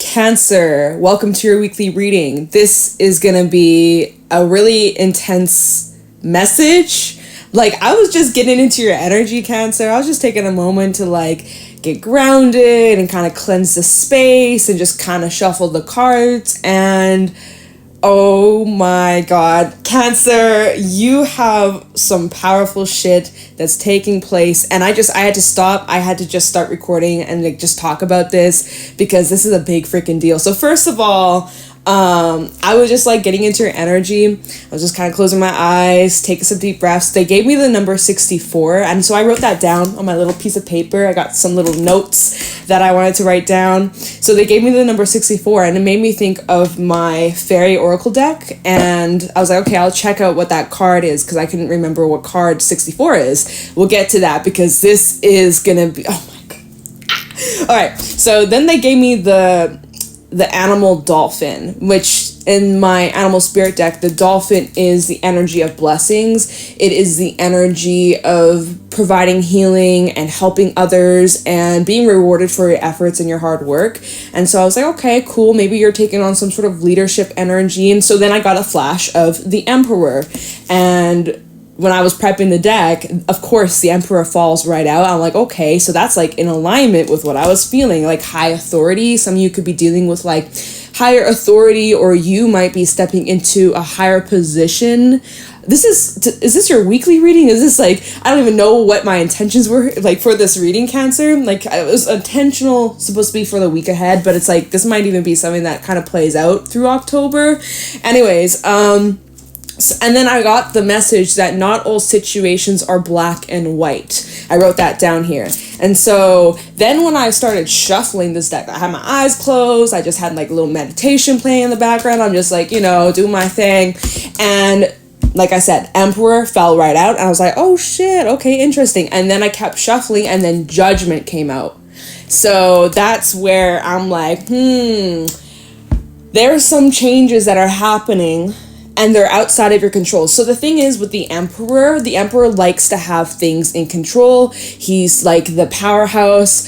Cancer, welcome to your weekly reading. This is going to be a really intense message. Like, I was just getting into your energy, Cancer. I was just taking a moment to, like, get grounded and kind of cleanse the space and just kind of shuffle the cards. And oh my God, Cancer, you have some powerful shit that's taking place. And I had to stop. I had to just start recording and like just talk about this because this is a big freaking deal. So first of all, I was just like getting into your energy. I was just kind of closing my eyes, taking some deep breaths. They gave me the number 64. And so I wrote that down on my little piece of paper. I got some little notes that I wanted to write down. So they gave me the number 64 and it made me think of my fairy oracle deck. And I was like, okay, I'll check out what that card is because I couldn't remember what card 64 is. We'll get to that because this is going to be, oh my God. All right. So then they gave me the animal dolphin, which in my animal spirit deck, the dolphin is the energy of blessings. It is the energy of providing healing and helping others and being rewarded for your efforts and your hard work. And so I was like, okay, cool. Maybe you're taking on some sort of leadership energy. And so then I got a flash of the Emperor. And when I was prepping the deck, of course, the Emperor falls right out. I'm like, okay, so that's like in alignment with what I was feeling, like high authority. Some of you could be dealing with like higher authority, or you might be stepping into a higher position. Is this your weekly reading? Is this like, I don't even know what my intentions were like for this reading, Cancer. Like it was intentional, supposed to be for the week ahead, but it's like, this might even be something that kind of plays out through October. Anyways, and then I got the message that not all situations are black and white. I wrote that down here. And so then when I started shuffling this deck, I had my eyes closed. I just had like a little meditation playing in the background. I'm just like, doing my thing. And like I said, Emperor fell right out. And I was like, oh shit, okay, interesting. And then I kept shuffling and then Judgment came out. So that's where I'm like, there's some changes that are happening and they're outside of your control. So the thing is with the Emperor likes to have things in control. He's like the powerhouse.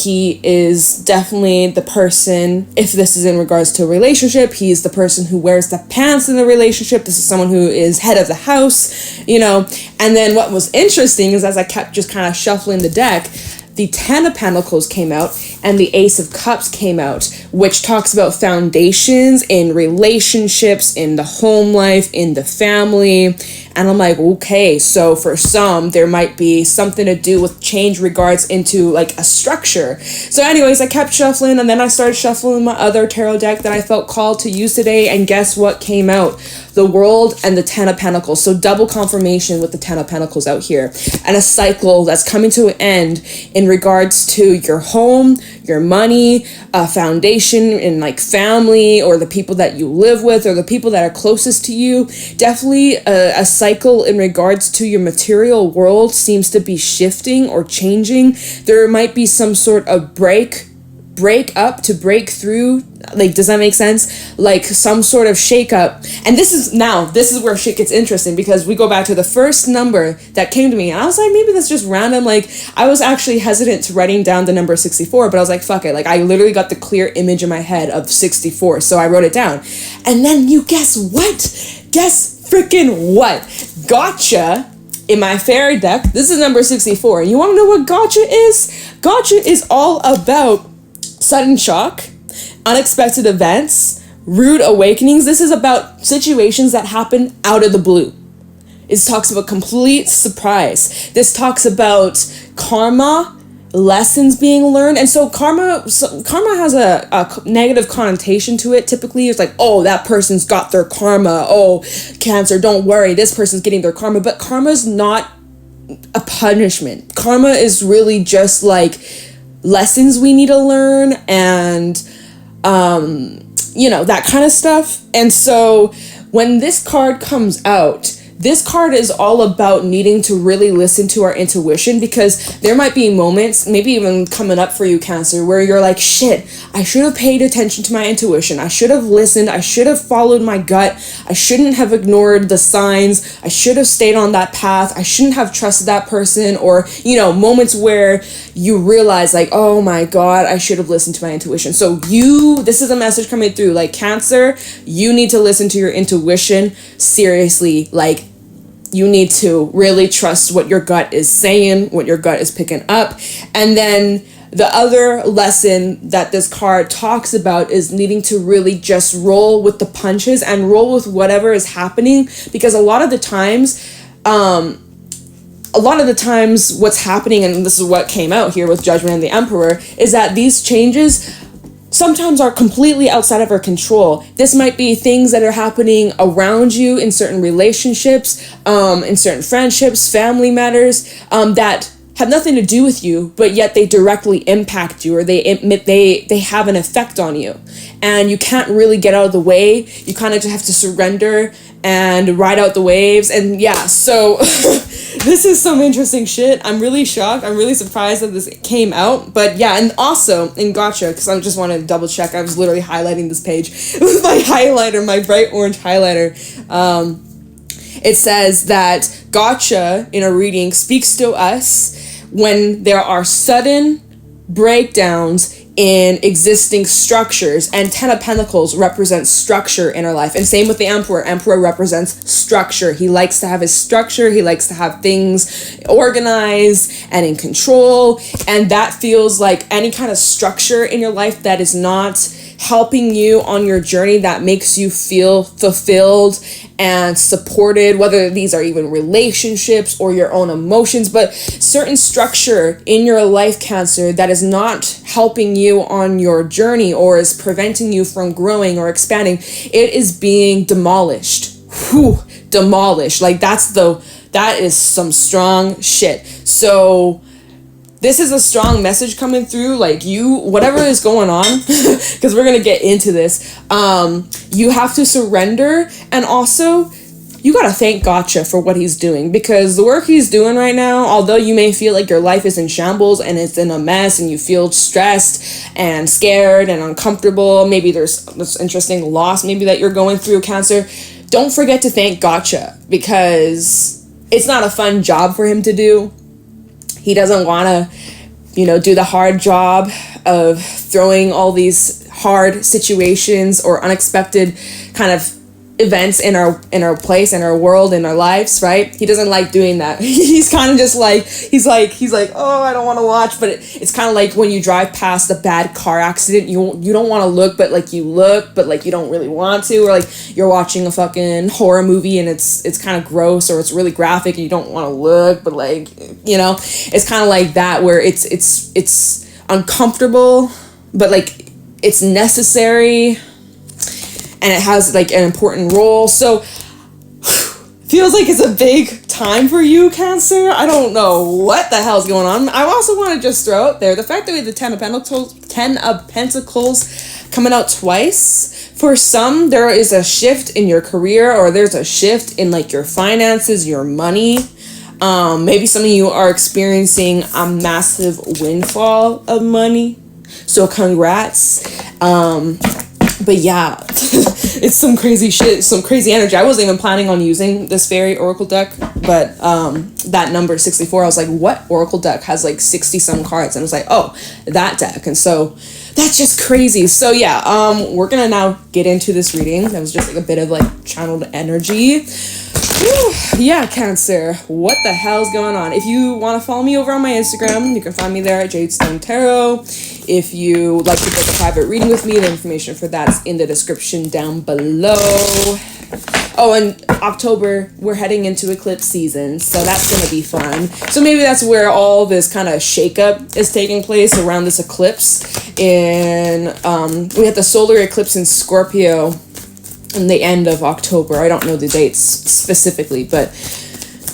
He is definitely the person, if this is in regards to a relationship, he's the person who wears the pants in the relationship. This is someone who is head of the house, And then what was interesting is as I kept just kind of shuffling the deck, the 10 of Pentacles came out and the Ace of Cups came out, which talks about foundations in relationships, in the home life, in the family. And I'm like, okay, so for some, there might be something to do with change regards into like a structure. So anyways, I kept shuffling and then I started shuffling my other tarot deck that I felt called to use today. And guess what came out? The World and the 10 of Pentacles. So double confirmation with the 10 of Pentacles out here. And a cycle that's coming to an end in regards to your home, your money, a foundation in like family or the people that you live with or the people that are closest to you. Definitely a cycle in regards to your material world seems to be shifting or changing. There might be some sort of break up to break through. Like, does that make sense? Like some sort of shake up. And this is where shit gets interesting because we go back to the first number that came to me and I was like, maybe that's just random. Like I was actually hesitant to writing down the number 64, but I was like, fuck it. Like I literally got the clear image in my head of 64. So I wrote it down. And then you guess what? Guess freaking what? Gotcha. In my fairy deck, this is number 64. And you want to know what gotcha is? Gotcha is all about sudden shock, unexpected events, rude awakenings. This is about situations that happen out of the blue. It talks about complete surprise. This talks about karma, lessons being learned. And so karma has a negative connotation to it. Typically it's like, oh, that person's got their karma. Oh, Cancer, don't worry, this person's getting their karma. But karma's not a punishment. Karma is really just like lessons we need to learn and that kind of stuff. And so when this card comes out, this card is all about needing to really listen to our intuition, because there might be moments, maybe even coming up for you, Cancer, where you're like, shit, I should have paid attention to my intuition. I should have listened. I should have followed my gut. I shouldn't have ignored the signs. I should have stayed on that path. I shouldn't have trusted that person. Or, you know, moments where you realize like, oh my God, I should have listened to my intuition. So this is a message coming through, like, Cancer, you need to listen to your intuition seriously. Like, you need to really trust what your gut is saying, what your gut is picking up. And then the other lesson that this card talks about is needing to really just roll with the punches and roll with whatever is happening, because a lot of the times what's happening, and this is what came out here with Judgment and the Emperor, is that these changes sometimes are completely outside of our control. This might be things that are happening around you in certain relationships, in certain friendships, family matters, that have nothing to do with you, but yet they directly impact you, or they have an effect on you. And you can't really get out of the way. You kind of just have to surrender and ride out the waves. And yeah, so this is some interesting shit. I'm really shocked. I'm really surprised that this came out. But yeah, and also in Gotcha, because I just wanted to double check, I was literally highlighting this page with my highlighter, my bright orange highlighter. It says that Gotcha in a reading speaks to us when there are sudden breakdowns in existing structures, and 10 of Pentacles represents structure in our life. And same with the Emperor. Emperor represents structure. He likes to have his structure. He likes to have things organized and in control. And that feels like any kind of structure in your life that is not helping you on your journey, that makes you feel fulfilled and supported, whether these are even relationships or your own emotions, but certain structure in your life, Cancer, that is not helping you on your journey or is preventing you from growing or expanding, it is being demolished. Whew, demolished. Like that is some strong shit. So this is a strong message coming through, like whatever is going on, because we're going to get into this, you have to surrender, and also you got to thank Gotcha for what he's doing, because the work he's doing right now, although you may feel like your life is in shambles and it's in a mess and you feel stressed and scared and uncomfortable, maybe there's this interesting loss maybe that you're going through, Cancer, don't forget to thank Gotcha, because it's not a fun job for him to do. He doesn't want to, do the hard job of throwing all these hard situations or unexpected kind of events in our place, in our world, in our lives, right? He doesn't like doing that. He's kind of just like, he's like, oh, I don't want to watch. But it's kind of like when you drive past a bad car accident, you don't want to look, but like you look, but like you don't really want to, or like you're watching a fucking horror movie and it's kind of gross or it's really graphic and you don't want to look, but like, it's kind of like that, where it's uncomfortable, but like it's necessary. And it has like an important role. So feels like it's a big time for you, Cancer. I don't know what the hell's going on. I also want to just throw out there the fact that we have the 10 of Pentacles coming out twice. For some, there is a shift in your career, or there's a shift in like your finances, your money. Maybe some of you are experiencing a massive windfall of money. So congrats. But yeah, it's some crazy shit, some crazy energy. I wasn't even planning on using this fairy oracle deck, but that number 64, I was like, what oracle deck has like 60 some cards? And I was like, oh, that deck. And so that's just crazy. So yeah, we're gonna now get into this reading. That was just like a bit of like channeled energy. Whew. Yeah, Cancer, what the hell's going on? If you want to follow me over on my Instagram, you can find me there at Jadestone Tarot. If you would like to book a private reading with me, the information for that is in the description down below. Oh, and October, we're heading into eclipse season, so that's going to be fun. So maybe that's where all this kind of shakeup is taking place, around this eclipse. We had the solar eclipse in Scorpio in the end of October. I don't know the dates specifically, but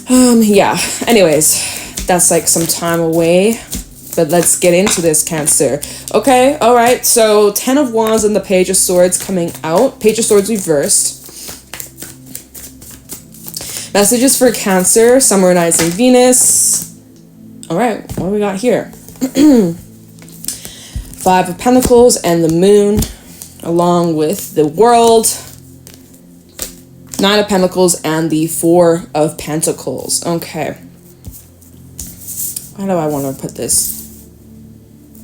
yeah. Anyways, that's like some time away. But let's get into this, Cancer. Okay, all right. So 10 of Wands and the Page of Swords coming out. Page of Swords reversed. Messages for Cancer, Summer Rising Venus. All right, what do we got here? Five of Pentacles and the Moon, along with the World, Nine of Pentacles, and the Four of Pentacles. Okay. How do I want to put this?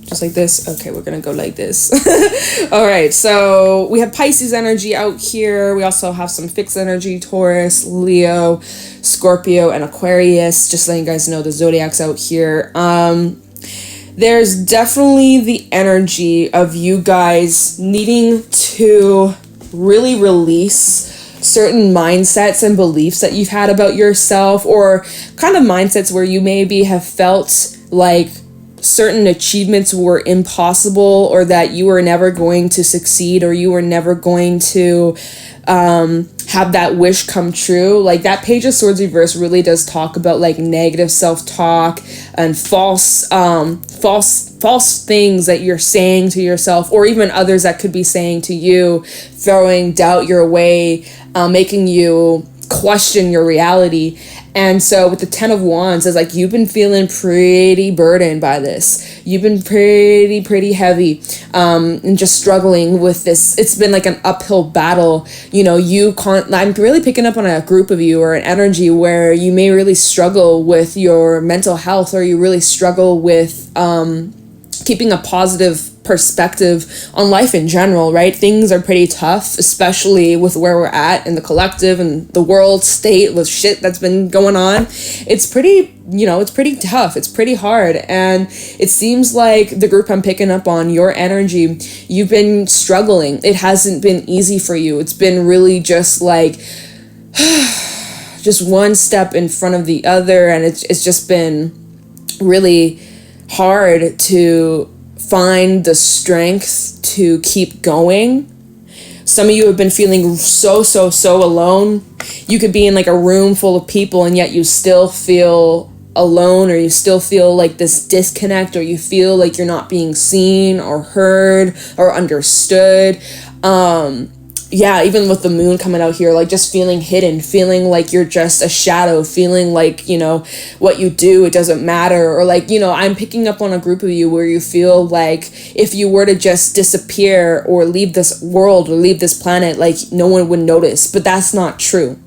Just like this? Okay, we're going to go like this. All right, so we have Pisces energy out here. We also have some fixed energy, Taurus, Leo, Scorpio, and Aquarius. Just letting you guys know the zodiacs out here. There's definitely the energy of you guys needing to really release certain mindsets and beliefs that you've had about yourself, or kind of mindsets where you maybe have felt like certain achievements were impossible, or that you were never going to succeed, or you were never going to have that wish come true. Like that Page of Swords reverse really does talk about like negative self-talk and false things that you're saying to yourself, or even others that could be saying to you, throwing doubt your way, making you question your reality. And so with the Ten of Wands, it's like you've been feeling pretty burdened by this. You've been pretty heavy, and just struggling with this. It's been like an uphill battle. You know, I'm really picking up on a group of you, or an energy where you may really struggle with your mental health, or you really struggle with keeping a positive perspective on life in general, right? Things are pretty tough, especially with where we're at in the collective and the world state with shit that's been going on. It's pretty tough. It's pretty hard. And it seems like the group I'm picking up on, your energy, you've been struggling. It hasn't been easy for you. It's been really just like just one step in front of the other, and it's just been really hard to find the strength to keep going. Some of you have been feeling so alone. You could be in like a room full of people and yet you still feel alone, or you still feel like this disconnect, or you feel like you're not being seen or heard or understood. Yeah, even with the moon coming out here, like just feeling hidden, feeling like you're just a shadow, feeling like, you know, what you do, it doesn't matter. Or like, you know, I'm picking up on a group of you where you feel like if you were to just disappear or leave this world or leave this planet, like no one would notice. But that's not true.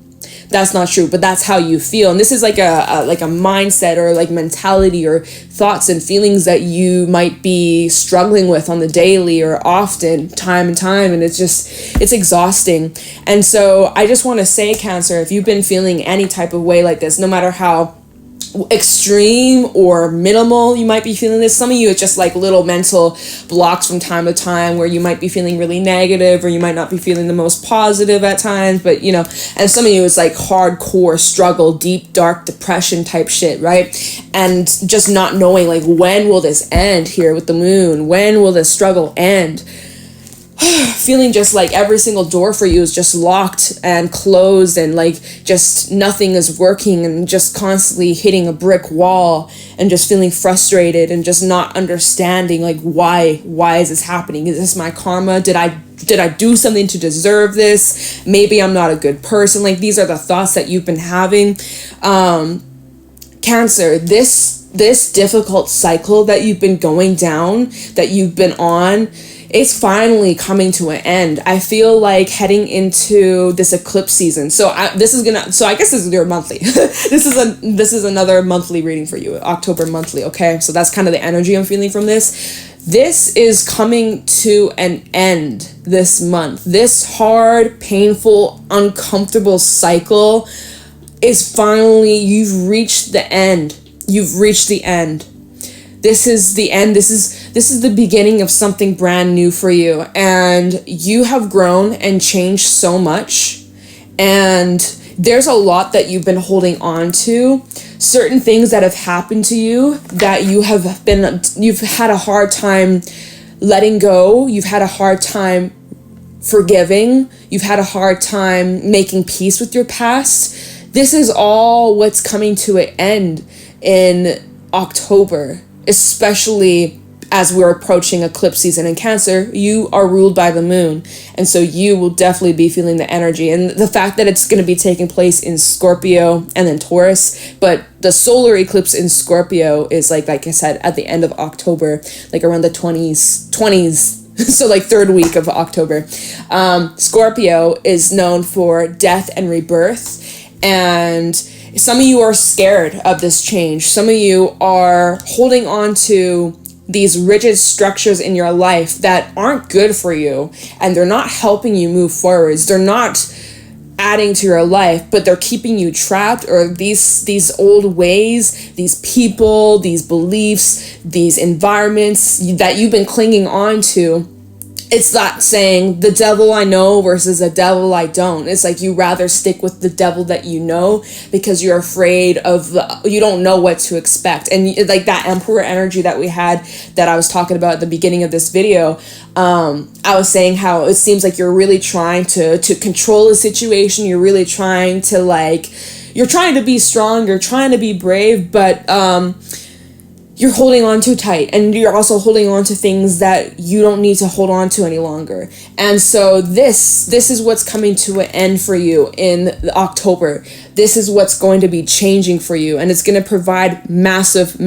That's not true, but that's how you feel. And this is like a mindset, or like mentality, or thoughts and feelings that you might be struggling with on the daily, or often, time and time. And it's exhausting. And so I just want to say, Cancer, if you've been feeling any type of way like this, no matter how extreme or minimal you might be feeling this, some of you it's just like little mental blocks from time to time where you might be feeling really negative, or you might not be feeling the most positive at times, but you know, and some of you it's like hardcore struggle, deep dark depression type shit, right? And just not knowing like, when will this end here with the moon? When will this struggle end? Feeling just like every single door for you is just locked and closed, and like just nothing is working, and just constantly hitting a brick wall, and just feeling frustrated and just not understanding like why is this happening? Is this my karma? Did I do something to deserve this? Maybe I'm not a good person. Like these are the thoughts that you've been having. Cancer, this difficult cycle that you've been going down, that you've been on, it's finally coming to an end. I feel like heading into this eclipse season. So I guess this is your monthly. This is another monthly reading for you, October monthly. Okay, so that's kind of the energy I'm feeling from this. This is coming to an end this month. This hard, painful, uncomfortable cycle is finally, you've reached the end. You've reached the end. This is the end. This is the beginning of something brand new for you. And you have grown and changed so much. And there's a lot that you've been holding on to. Certain things that have happened to you that you've had a hard time letting go. You've had a hard time forgiving. You've had a hard time making peace with your past. This is all what's coming to an end in October. Especially as we're approaching eclipse season in Cancer, you are ruled by the moon. And so you will definitely be feeling the energy. And the fact that it's going to be taking place in Scorpio and then Taurus, but the solar eclipse in Scorpio is like I said, at the end of October, like around the 20s. So like third week of October. Scorpio is known for death and rebirth. And some of you are scared of this change. Some of you are holding on to these rigid structures in your life that aren't good for you. And they're not helping you move forwards. They're not adding to your life, but they're keeping you trapped, or these old ways, these people, these beliefs, these environments that you've been clinging on to. It's that saying, the devil I know versus the devil I don't. It's like you rather stick with the devil that you know because you're afraid of, you don't know what to expect. And like that emperor energy that we had, that I was talking about at the beginning of this video, I was saying how it seems like you're really trying to control the situation. You're really trying to you're trying to be strong, you're trying to be brave, but you're holding on too tight, and you're also holding on to things that you don't need to hold on to any longer. And so this is what's coming to an end for you in October. This is what's going to be changing for you, and it's going to provide massive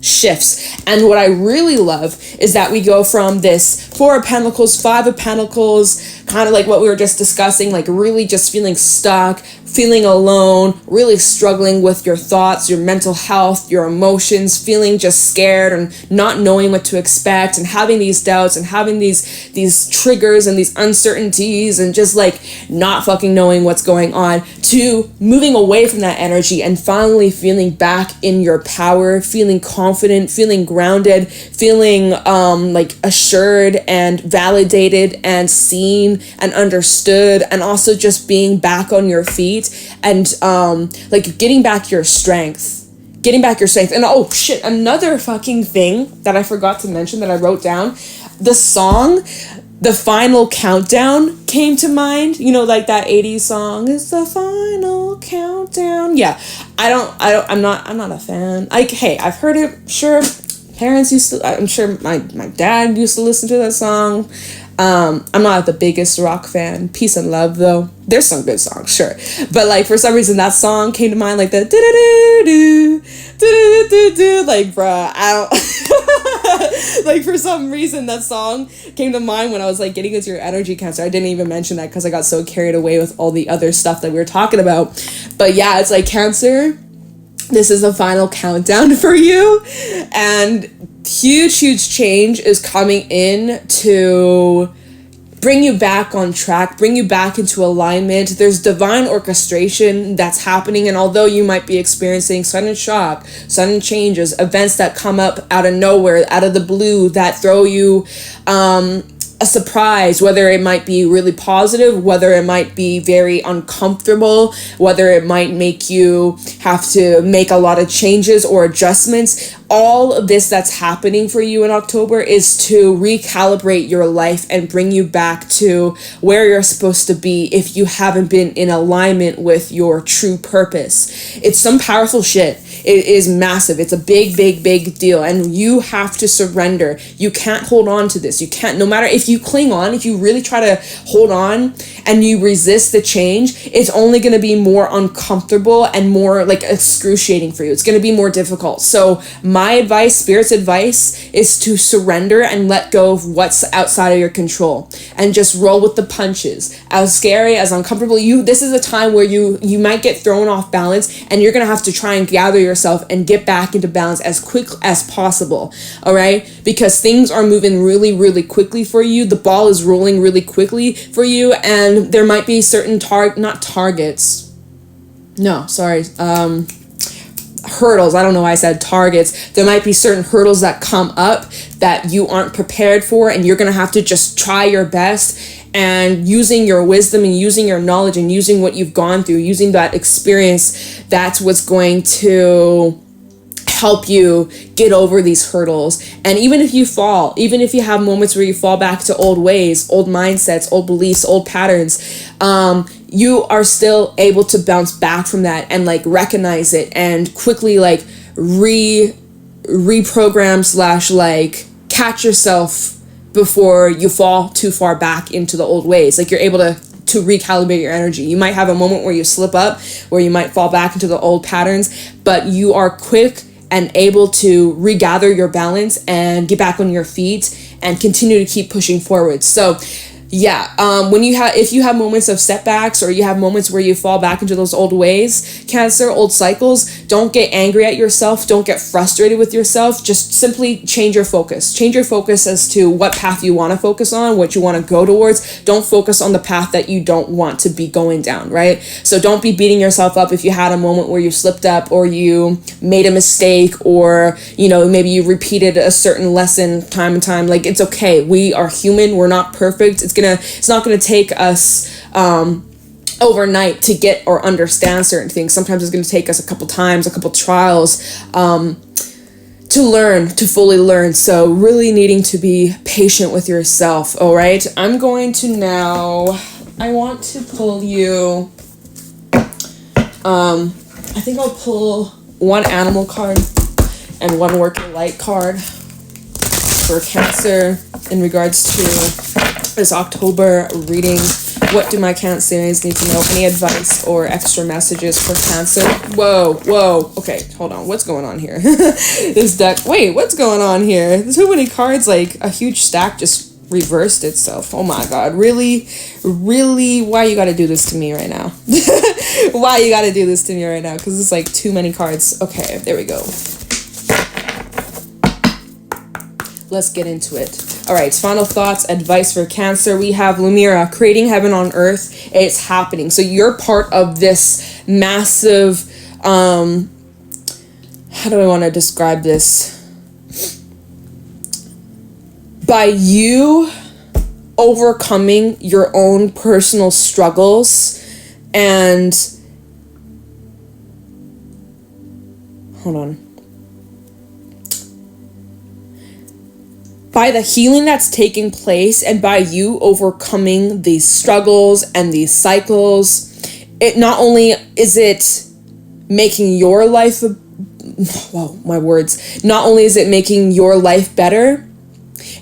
shifts. And what I really love is that we go from this 4 of Pentacles, 5 of Pentacles, kind of like what we were just discussing, like really just feeling stuck, feeling alone, really struggling with your thoughts, your mental health, your emotions, feeling just scared and not knowing what to expect, and having these doubts and having these triggers and these uncertainties and just like not fucking knowing what's going on, to moving away from that energy and finally feeling back in your power, feeling confident, feeling grounded, feeling like assured and validated and seen and understood, and also just being back on your feet and like getting back your strength. And oh shit, another fucking thing that I forgot to mention that I wrote down, the song The Final Countdown came to mind. You know, like that 80s song, it's the final countdown. Yeah, I'm not a fan. Like, hey, I've heard it, sure. Parents used to, I'm sure my dad used to listen to that song. I'm not the biggest rock fan. Peace and Love, though. There's some good songs, sure. But, like, for some reason, that song came to mind, like, the do-do-do-do, do-do-do-do, like, bruh, I don't... like, for some reason, that song came to mind when I was, like, getting into your energy, Cancer. I didn't even mention that because I got so carried away with all the other stuff that we were talking about. But, yeah, it's like, Cancer, this is the final countdown for you. And huge change is coming in to bring you back on track, bring you back into alignment. There's divine orchestration that's happening, and although you might be experiencing sudden shock, sudden changes, events that come up out of nowhere, out of the blue, that throw you a surprise, whether it might be really positive, whether it might be very uncomfortable, whether it might make you have to make a lot of changes or adjustments. All of this that's happening for you in October is to recalibrate your life and bring you back to where you're supposed to be if you haven't been in alignment with your true purpose. It's some powerful shit. It is massive. It's a big deal. And you have to surrender. You can't hold on to this. You can't, no matter if you cling on, if you really try to hold on and you resist the change, it's only going to be more uncomfortable and more like excruciating for you. It's going to be more difficult. So my advice, Spirit's advice, is to surrender and let go of what's outside of your control and just roll with the punches. As scary, as uncomfortable, this is a time where you might get thrown off balance, and you're going to have to try and gather yourself and get back into balance as quick as possible. All right? Because things are moving really quickly for you. The ball is rolling really quickly for you, and there might be certain hurdles. I don't know why I said targets. There might be certain hurdles that come up that you aren't prepared for, and you're going to have to just try your best, and using your wisdom and using your knowledge and using what you've gone through, using that experience, that's what's going to help you get over these hurdles. And even if you fall, even if you have moments where you fall back to old ways, old mindsets, old beliefs, old patterns, you are still able to bounce back from that and like recognize it and quickly like reprogram / like catch yourself before you fall too far back into the old ways. Like you're able to recalibrate your energy. You might have a moment where you slip up, where you might fall back into the old patterns, but you are quick and able to regather your balance and get back on your feet and continue to keep pushing forward. So yeah, if you have moments of setbacks or you have moments where you fall back into those old ways, Cancer, old cycles, don't get angry at yourself. Don't get frustrated with yourself. Just simply change your focus. Change your focus as to what path you want to focus on, what you want to go towards. Don't focus on the path that you don't want to be going down, right? So don't be beating yourself up if you had a moment where you slipped up or you made a mistake or, maybe you repeated a certain lesson time and time. Like, it's okay. We are human. We're not perfect. It's not gonna take us overnight to get or understand certain things. Sometimes it's gonna take us a couple times, a couple trials to fully learn. So really needing to be patient with yourself. All right, I'm going to now. I want to pull you. I think I'll pull one animal card and one working light card for Cancer in regards to this October reading. What do my Cancerians need to know? Any advice or extra messages for Cancer? Whoa. Okay, hold on. What's going on here? This deck. Wait, what's going on here? There's too many cards. Like a huge stack just reversed itself. Oh my God. Really? Why you gotta do this to me right now? Why you gotta do this to me right now? Because it's like too many cards. Okay, there we go. Let's get into it. All right, final thoughts, advice for Cancer. We have Lunaea, creating heaven on earth. It's happening. So you're part of this massive, how do I want to describe this? By you overcoming your own personal struggles and, hold on. By the healing that's taking place and by you overcoming these struggles and these cycles, it not only is it making your life, not only is it making your life better,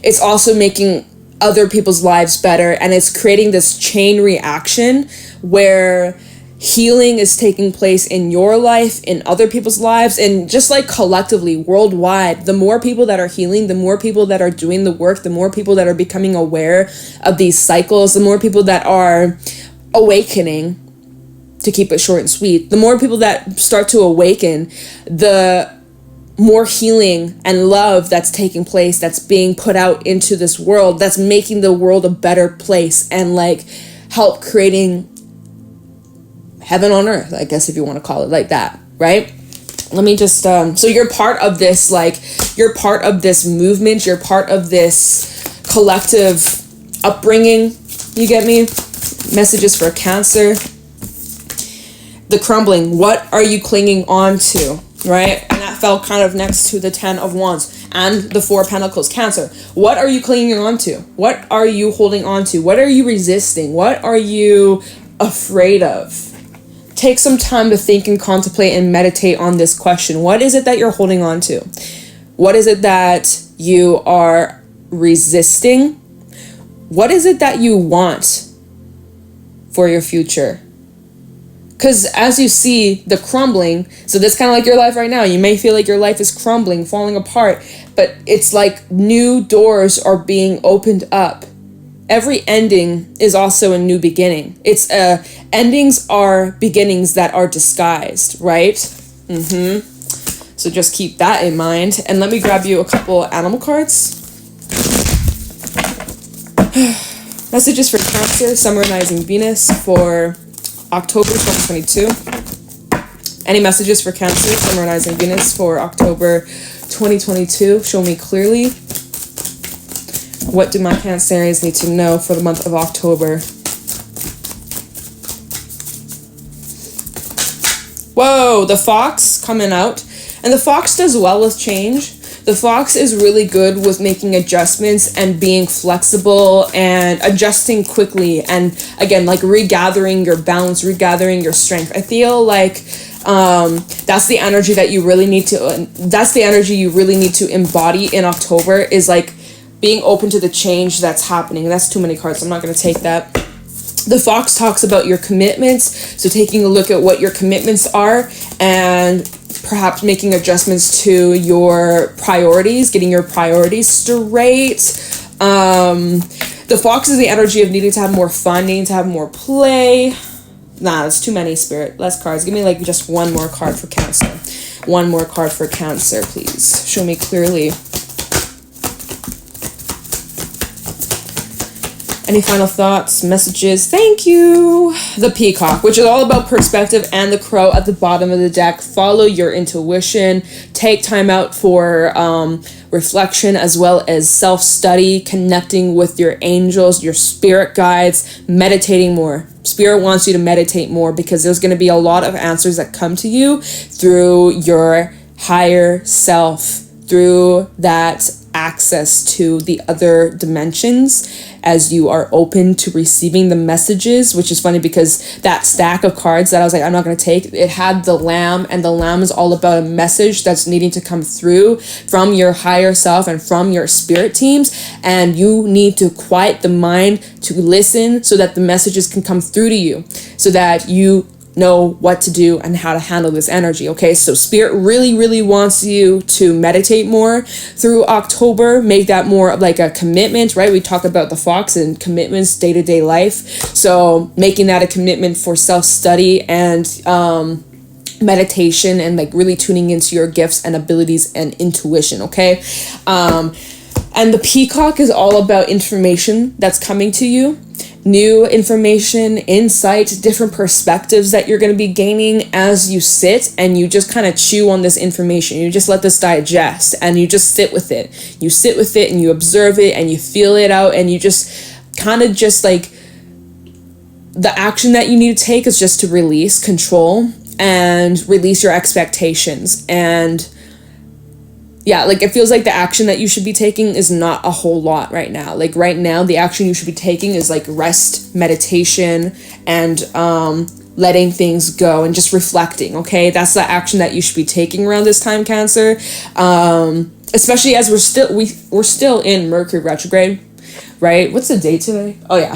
it's also making other people's lives better, and it's creating this chain reaction where healing is taking place in your life, in other people's lives, and just like collectively, worldwide. The more people that are healing, the more people that are doing the work, the more people that are becoming aware of these cycles, the more people that are awakening, to keep it short and sweet, the more people that start to awaken, the more healing and love that's taking place, that's being put out into this world, that's making the world a better place and like help creating heaven on earth, I guess, if you want to call it like that, right? Let me just, so you're part of this, like, you're part of this movement, you're part of this collective upbringing, you get me? Messages for Cancer. The crumbling, what are you clinging on to, right? And that fell kind of next to the 10 of Wands and the 4 of Pentacles. Cancer, what are you clinging on to? What are you holding on to? What are you resisting? What are you afraid of? Take some time to think and contemplate and meditate on this question. What is it that you're holding on to? What is it that you are resisting? What is it that you want for your future? Because as you see the crumbling, so that's kind of like your life right now. You may feel like your life is crumbling, falling apart, but it's like new doors are being opened up. Every ending is also a new beginning. It's endings are beginnings that are disguised, right? So just keep that in mind. And let me grab you a couple animal cards. Messages for Cancer, summarizing Venus for October 2022. Any messages for Cancer, summarizing Venus for October 2022? Show me clearly. What do my Cancerians need to know for the month of October? Whoa, the Fox coming out. And the Fox does well with change. The Fox is really good with making adjustments and being flexible and adjusting quickly. And again, like regathering your balance, regathering your strength. I feel like that's the energy that you really need to, that's the energy you really need to embody in October, is like being open to the change that's happening. That's too many cards. I'm not going to take that. The Fox talks about your commitments. So taking a look at what your commitments are and perhaps making adjustments to your priorities, getting your priorities straight. The Fox is the energy of needing to have more fun, needing to have more play. Nah, that's too many, Spirit. Less cards. Give me like just one more card for Cancer. One more card for Cancer, please. Show me clearly. Any final thoughts, messages? Thank you. The Peacock, which is all about perspective, and the Crow at the bottom of the deck. Follow your intuition. Take time out for reflection as well as self-study, connecting with your angels, your spirit guides, meditating more. Spirit wants you to meditate more because there's going to be a lot of answers that come to you through your higher self, through that access to the other dimensions as you are open to receiving the messages, which is funny because that stack of cards that I was like, I'm not going to take, it had the Lamb, and the Lamb is all about a message that's needing to come through from your higher self and from your spirit teams, and you need to quiet the mind to listen so that the messages can come through to you, so that you know what to do and how to handle this energy. Okay, so Spirit really wants you to meditate more through October. Make that more of like a commitment, right? We talk about the Fox and commitments, day-to-day life. So making that a commitment for self-study and meditation, and like really tuning into your gifts and abilities and intuition. Okay, and the Peacock is all about information that's coming to you. New information, insight, different perspectives that you're going to be gaining as you sit and you just kind of chew on this information. You just let this digest and you just sit with it. You sit with it and you observe it and you feel it out, and you just kind of just like, the action that you need to take is just to release control and release your expectations. And yeah, like it feels like the action that you should be taking is not a whole lot right now. Like right now, the action you should be taking is like rest, meditation, and letting things go and just reflecting. Okay, that's the action that you should be taking around this time, Cancer. Especially as we're still in Mercury retrograde, right? What's the date today? Oh yeah,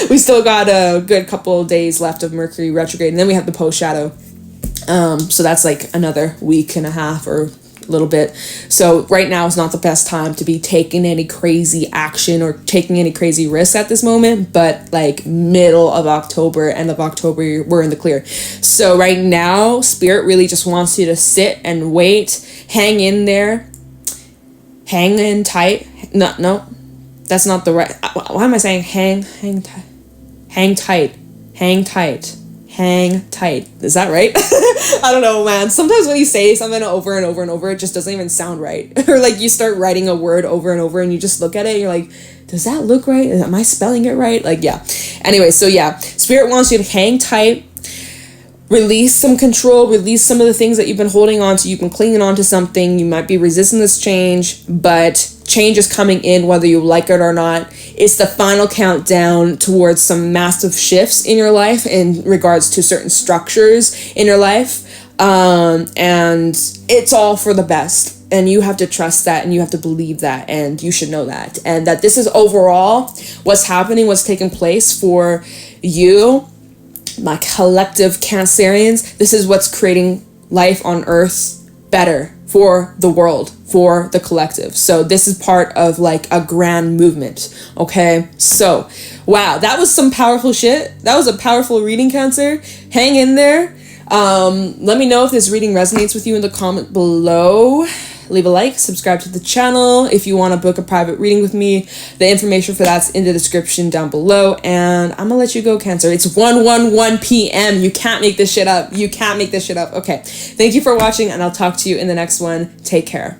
we still got a good couple of days left of Mercury retrograde, and then we have the post shadow. So that's like another week and a half or little bit. So right now is not the best time to be taking any crazy action or taking any crazy risks at this moment, but like middle of October, end of October, we're in the clear. So right now, Spirit really just wants you to sit and wait, hang in there, hang in tight. No, that's not the right. Why am I saying hang tight? Hang tight. Is that right? I don't know, man. Sometimes when you say something over and over and over, it just doesn't even sound right. Or like you start writing a word over and over and you just look at it and you're like, does that look right? Am I spelling it right? Like, yeah. Anyway, so yeah, Spirit wants you to hang tight, release some control, release some of the things that you've been holding on to. You've been clinging on to something. You might be resisting this change, but change is coming in whether you like it or not. It's the final countdown towards some massive shifts in your life in regards to certain structures in your life. And it's all for the best. And you have to trust that, and you have to believe that, and you should know that. And that this is overall what's happening, what's taking place for you, my collective Cancerians. This is what's creating life on Earth better for the world, for the collective. So this is part of like a grand movement. Okay, so wow, that was some powerful shit. That was a powerful reading, Cancer. Hang in there. Let me know if this reading resonates with you in the comment below. Leave a like, subscribe to the channel. If you want to book a private reading with me, the information for that's in the description down below. And I'm gonna let you go, Cancer. It's 1:11 p.m. You can't make this shit up. Okay, thank you for watching, and I'll talk to you in the next one. Take care.